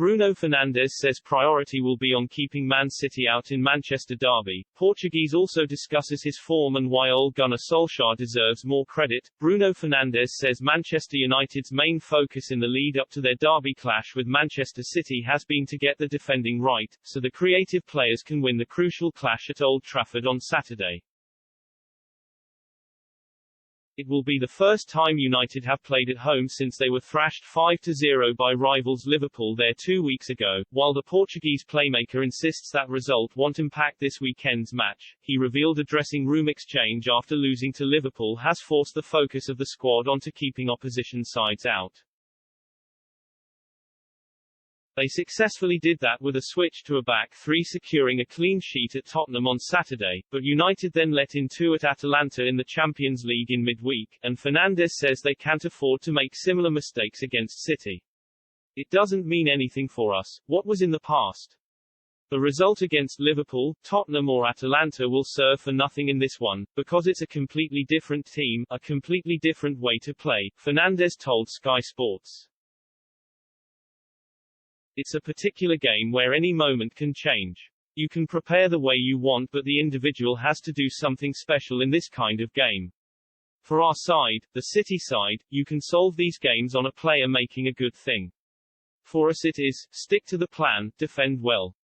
Bruno Fernandes says priority will be on keeping Man City out in Manchester derby. Portuguese also discusses his form and why Ole Gunnar Solskjaer deserves more credit. Bruno Fernandes says Manchester United's main focus in the lead-up to their derby clash with Manchester City has been to get the defending right, so the creative players can win the crucial clash at Old Trafford on Saturday. It will be the first time United have played at home since they were thrashed 5-0 by rivals Liverpool there 2 weeks ago. While the Portuguese playmaker insists that result won't impact this weekend's match, he revealed a dressing room exchange after losing to Liverpool has forced the focus of the squad onto keeping opposition sides out. They successfully did that with a switch to a back three, securing a clean sheet at Tottenham on Saturday, but United then let in two at Atalanta in the Champions League in midweek, and Fernandes says they can't afford to make similar mistakes against City. It doesn't mean anything for us, what was in the past. The result against Liverpool, Tottenham or Atalanta will serve for nothing in this one, because it's a completely different team, a completely different way to play, Fernandes told Sky Sports. It's a particular game where any moment can change. You can prepare the way you want, but the individual has to do something special in this kind of game. For our side, the City side, you can solve these games on a player making a good thing. For us it is, stick to the plan, defend well.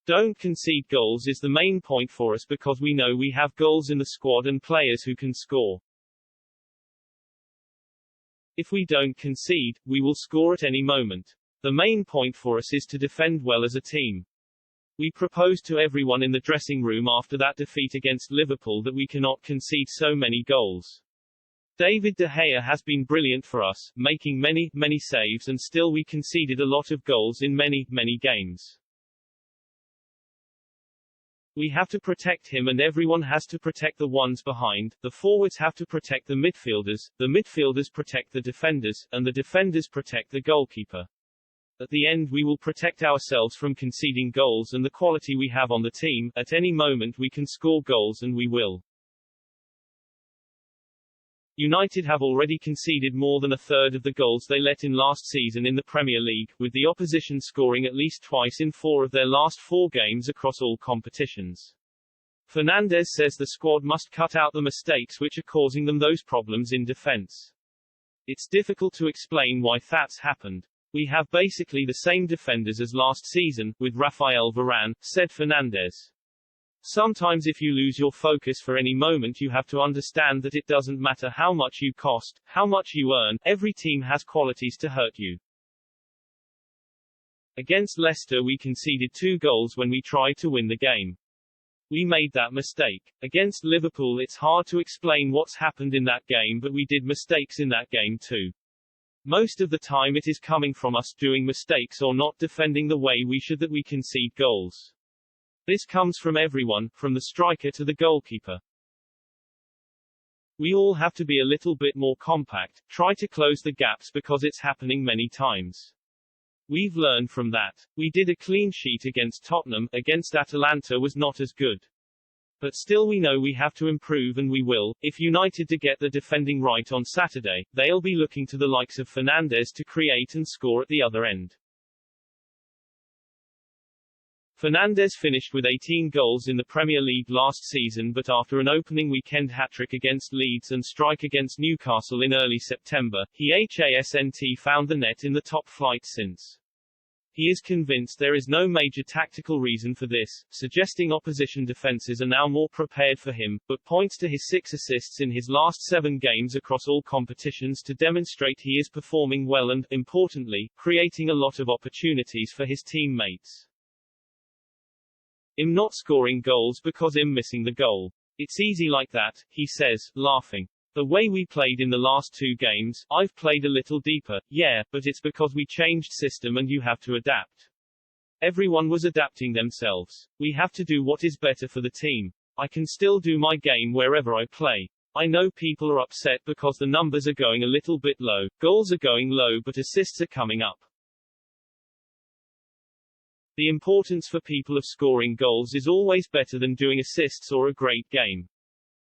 Don't concede goals is the main point for us because we know we have goals in the squad and players who can score. If we don't concede, we will score at any moment. The main point for us is to defend well as a team. We proposed to everyone in the dressing room after that defeat against Liverpool that we cannot concede so many goals. David De Gea has been brilliant for us, making many saves, and still we conceded a lot of goals in many games. We have to protect him and everyone has to protect the ones behind, the forwards have to protect the midfielders protect the defenders, and the defenders protect the goalkeeper. At the end we will protect ourselves from conceding goals and the quality we have on the team. At any moment we can score goals and we will. United have already conceded more than a third of the goals they let in last season in the Premier League, with the opposition scoring at least twice in 4 of their last 4 games across all competitions. Fernandes says the squad must cut out the mistakes which are causing them those problems in defense. It's difficult to explain why that's happened. We have basically the same defenders as last season, with Rafael Varane, said Fernandes. Sometimes if you lose your focus for any moment you have to understand that it doesn't matter how much you cost, how much you earn, every team has qualities to hurt you. Against Leicester we conceded 2 goals when we tried to win the game. We made that mistake. Against Liverpool it's hard to explain what's happened in that game, but we did mistakes in that game too. Most of the time it is coming from us doing mistakes or not defending the way we should that we concede goals. This comes from everyone, from the striker to the goalkeeper. We all have to be a little bit more compact, try to close the gaps because it's happening many times. We've learned from that. We did a clean sheet against Tottenham, against Atalanta was not as good. But still we know we have to improve and we will. If United to get the defending right on Saturday, they'll be looking to the likes of Fernandes to create and score at the other end. Fernandes finished with 18 goals in the Premier League last season, but after an opening weekend hat-trick against Leeds and strike against Newcastle in early September, he hasn't found the net in the top flight since. He is convinced there is no major tactical reason for this, suggesting opposition defenses are now more prepared for him, but points to his 6 assists in his last 7 games across all competitions to demonstrate he is performing well and, importantly, creating a lot of opportunities for his teammates. I'm not scoring goals because I'm missing the goal. It's easy like that, he says, laughing. The way we played in the last 2 games, I've played a little deeper, yeah, but it's because we changed system and you have to adapt. Everyone was adapting themselves. We have to do what is better for the team. I can still do my game wherever I play. I know people are upset because the numbers are going a little bit low, goals are going low but assists are coming up. The importance for people of scoring goals is always better than doing assists or a great game.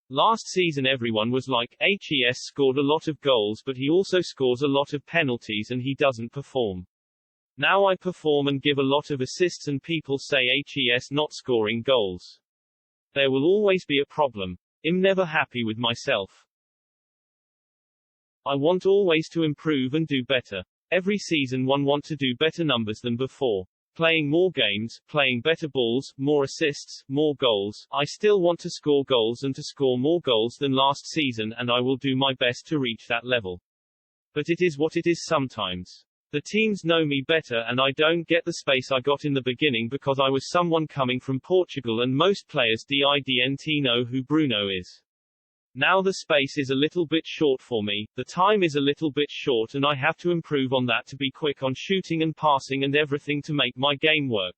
Last season everyone was like, HES scored a lot of goals but he also scores a lot of penalties and he doesn't perform. Now I perform and give a lot of assists and people say HES not scoring goals. There will always be a problem. I'm never happy with myself. I want always to improve and do better. Every season one want to do better numbers than before. Playing more games, playing better balls, more assists, more goals. I still want to score goals and to score more goals than last season, and I will do my best to reach that level. But it is what it is sometimes. The teams know me better and I don't get the space I got in the beginning because I was someone coming from Portugal and most players didn't know who Bruno is. Now the space is a little bit short for me, the time is a little bit short and I have to improve on that to be quick on shooting and passing and everything to make my game work.